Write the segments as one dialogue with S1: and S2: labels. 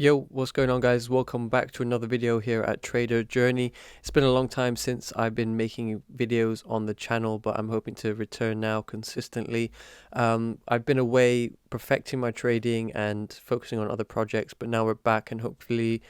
S1: Yo, what's going on, guys? Welcome back to another video here at Trader Journey. It's been a long time since I've been making videos on the channel, but I'm hoping to return now consistently. I've been away perfecting my trading and focusing on other projects, but now we're back and hopefully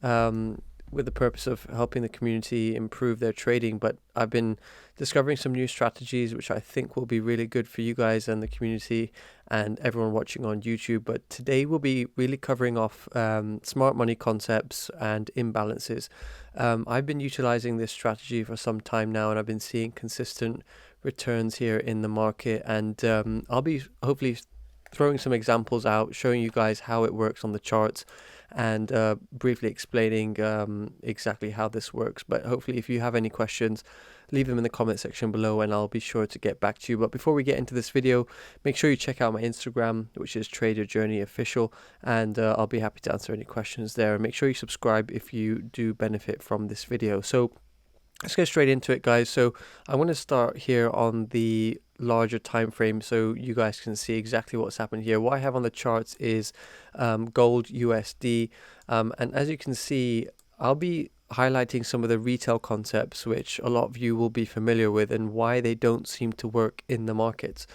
S1: um, with the purpose of helping the community improve their trading. But I've been discovering some new strategies which I think will be really good for you guys and the community and everyone watching on YouTube. But today we'll be really covering off smart money concepts and imbalances. I've been utilizing this strategy for some time now, and I've been seeing consistent returns here in the market, and I'll be hopefully throwing some examples out, showing you guys how it works on the charts, and briefly explaining exactly how this works. But hopefully if you have any questions, leave them in the comment section below and I'll be sure to get back to you. But before we get into this video, make sure you check out my Instagram, which is Trader Journey Official, and I'll be happy to answer any questions there. And make sure you subscribe if you do benefit from this video. So let's get straight into it, guys. So I want to start here on the larger time frame so you guys can see exactly what's happened here. What I have on the charts is gold USD, and as you can see, I'll be highlighting some of the retail concepts which a lot of you will be familiar with and why they don't seem to work in the markets.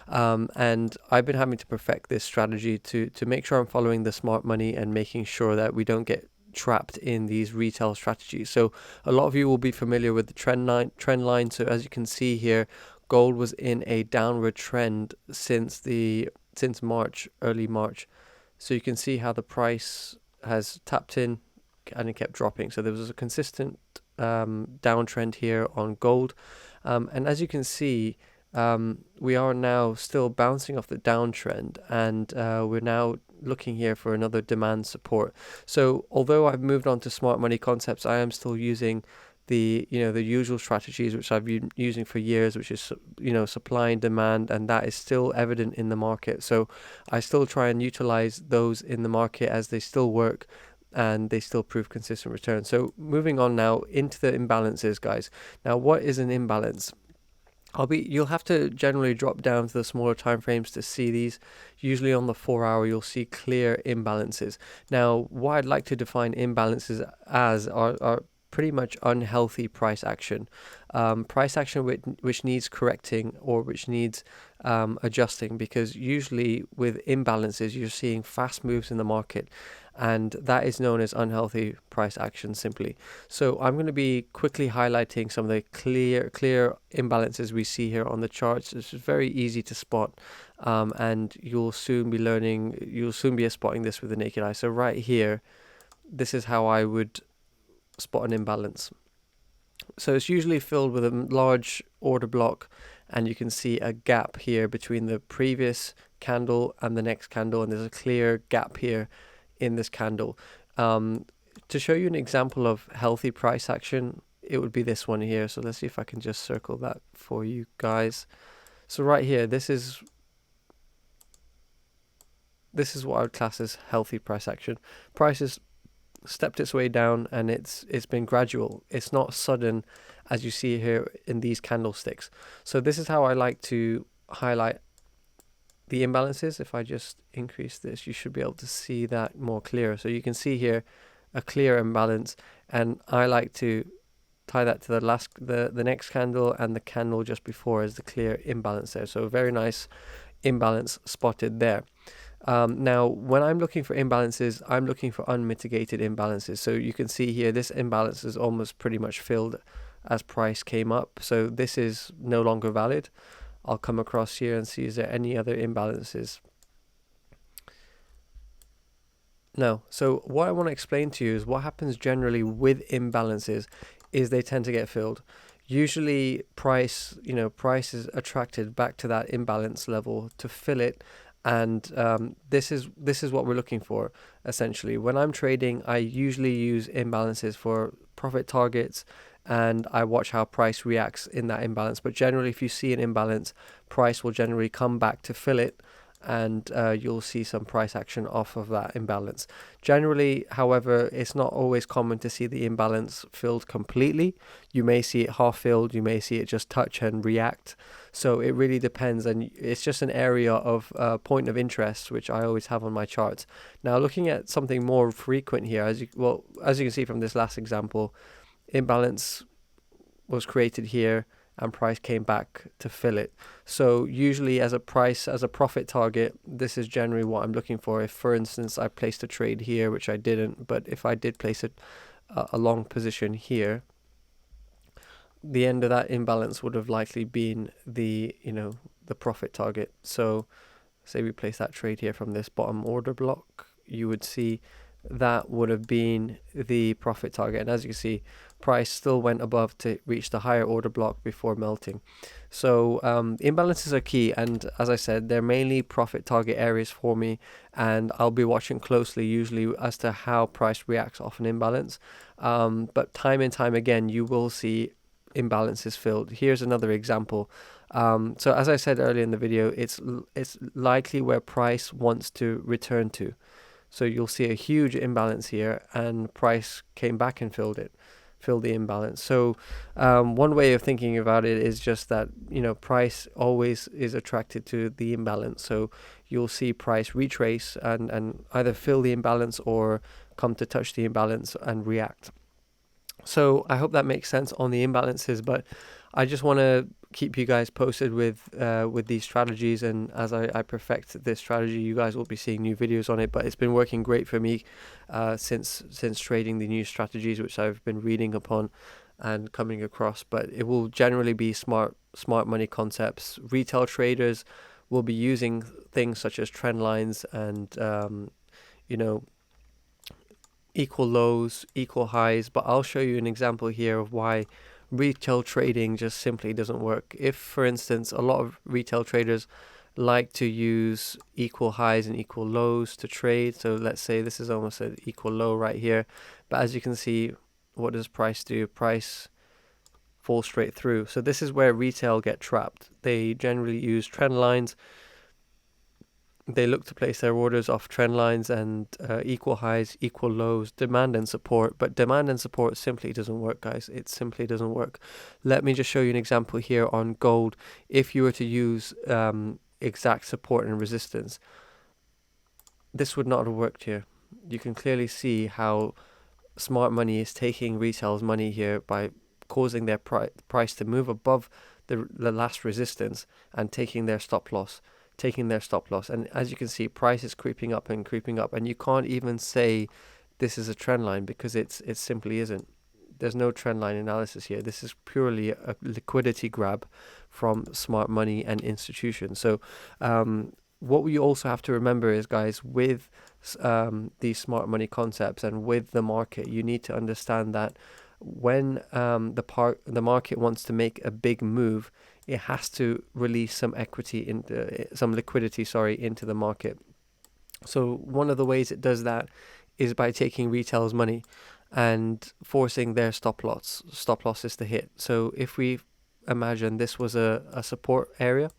S1: And I've been having to perfect this strategy to make sure I'm following the smart money and making sure that we don't get trapped in these retail strategies. So a lot of you will be familiar with the trend line. So as you can see here, gold was in a downward trend since March, early March. So you can see how the price has tapped in and it kept dropping. So there was a consistent downtrend here on gold, and as you can see, we are now still bouncing off the downtrend, and we're now looking here for another demand support. So although I've moved on to smart money concepts, I am still using the usual strategies which I've been using for years, which is supply and demand, and that is still evident in the market. So I still try and utilize those in the market as they still work and they still prove consistent returns. So moving on now into the imbalances, guys. Now, what is an imbalance? You'll have to generally drop down to the smaller time frames to see these. Usually on the 4-hour, you'll see clear imbalances. Now, what I'd like to define imbalances as are pretty much unhealthy price action. Price action which needs correcting or which needs adjusting, because usually with imbalances, you're seeing fast moves in the market, and that is known as unhealthy price action simply. So I'm going to be quickly highlighting some of the clear imbalances we see here on the charts. It's very easy to spot, and you'll soon be spotting this with the naked eye. So right here, this is how I would spot an imbalance. So it's usually filled with a large order block, and you can see a gap here between the previous candle and the next candle, and there's a clear gap here in this candle. To show you an example of healthy price action, it would be this one here. So let's see if I can just circle that for you guys. So right here, this is what I would class as healthy price action. Prices stepped its way down, and it's been gradual. It's not sudden, as you see here in these candlesticks. So this is how I like to highlight the imbalances. If I just increase this, you should be able to see that more clear. So you can see here a clear imbalance, and I like to tie that to the next candle and the candle just before as the clear imbalance there. So very nice imbalance spotted there. Now, when I'm looking for imbalances, I'm looking for unmitigated imbalances. So you can see here, this imbalance is almost pretty much filled as price came up. So this is no longer valid. I'll come across here and see, is there any other imbalances? No. So what I want to explain to you is what happens generally with imbalances is they tend to get filled. Usually price is attracted back to that imbalance level to fill it. And this is what we're looking for, essentially. When I'm trading, I usually use imbalances for profit targets, and I watch how price reacts in that imbalance. But generally, if you see an imbalance, price will generally come back to fill it, and you'll see some price action off of that imbalance. Generally, however, it's not always common to see the imbalance filled completely. You may see it half filled, you may see it just touch and react. So it really depends, and it's just an area of point of interest which I always have on my charts. Now, looking at something more frequent here, as you can see from this last example, imbalance was created here and price came back to fill it. So usually as a profit target, this is generally what I'm looking for. If, for instance, I placed a trade here, which I didn't, but if I did place a long position here, the end of that imbalance would have likely been the profit target. So say we place that trade here from this bottom order block, you would see that would have been the profit target. And as you can see, price still went above to reach the higher order block before melting. So imbalances are key, and as I said, they're mainly profit target areas for me, and I'll be watching closely usually as to how price reacts off an imbalance. But time and time again, you will see imbalances filled. Here's another example. So as I said earlier in the video, it's likely where price wants to return to. So you'll see a huge imbalance here, and price came back and filled the imbalance. So one way of thinking about it is just that price always is attracted to the imbalance. So you'll see price retrace and either fill the imbalance or come to touch the imbalance and react. So I hope that makes sense on the imbalances, but I just want to keep you guys posted with these strategies, and as I perfect this strategy, you guys will be seeing new videos on it. But it's been working great for me since trading the new strategies which I've been reading upon and coming across. But it will generally be smart money concepts. Retail traders will be using things such as trend lines and equal lows, equal highs, but I'll show you an example here of why retail trading just simply doesn't work. If, for instance, a lot of retail traders like to use equal highs and equal lows to trade, so let's say this is almost an equal low right here, but as you can see, what does price do? Price falls straight through. So this is where retail get trapped. They generally use trend lines. They look to place their orders off trend lines and equal highs, equal lows, demand and support. But demand and support simply doesn't work, guys. It simply doesn't work. Let me just show you an example here on gold. If you were to use exact support and resistance, this would not have worked here. You can clearly see how smart money is taking retail's money here by causing their price to move above the last resistance and taking their stop loss. And as you can see, price is creeping up, and you can't even say this is a trend line because it simply isn't. There's no trend line analysis here. This is purely a liquidity grab from smart money and institutions. So what we also have to remember is, guys, with these smart money concepts and with the market, you need to understand that when the market wants to make a big move, it has to release some liquidity into the market. So one of the ways it does that is by taking retail's money and forcing their stop losses to hit. So if we imagine this was a support area,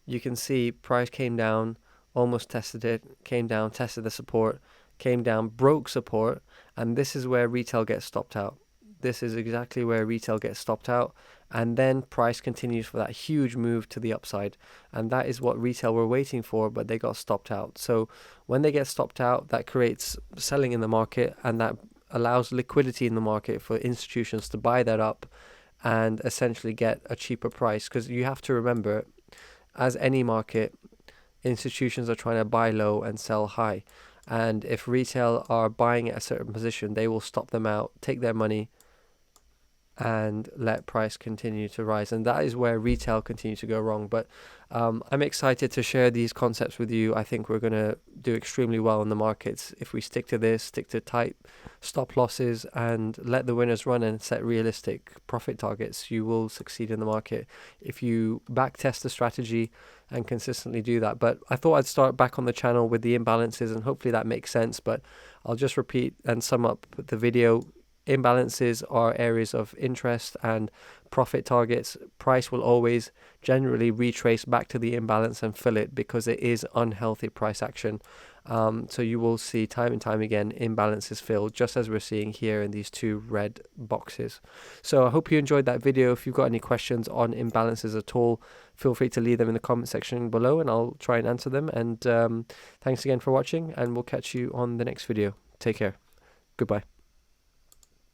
S1: you can see price came down, almost tested it, came down, tested the support, came down, broke support, and this is where retail gets stopped out. This is exactly where retail gets stopped out, and then price continues for that huge move to the upside, and that is what retail were waiting for, but they got stopped out. So when they get stopped out, that creates selling in the market, and that allows liquidity in the market for institutions to buy that up and essentially get a cheaper price. Because you have to remember, as any market, institutions are trying to buy low and sell high, and if retail are buying at a certain position, they will stop them out, take their money, and let price continue to rise. And that is where retail continues to go wrong. But I'm excited to share these concepts with you. I think we're going to do extremely well in the markets if we stick to tight stop losses and let the winners run and set realistic profit targets. You will succeed in the market if you back test the strategy and consistently do that. But I thought I'd start back on the channel with the imbalances, and hopefully that makes sense. But I'll just repeat and sum up the video. imbalances are areas of interest and profit targets, price will always generally retrace back to the imbalance and fill it because it is unhealthy price action. So you will see time and time again imbalances filled, just as we're seeing here in these two red boxes. So I hope you enjoyed that video. If you've got any questions on imbalances at all, feel free to leave them in the comment section below and I'll try and answer them. And thanks again for watching, and we'll catch you on the next video. Take care. Goodbye.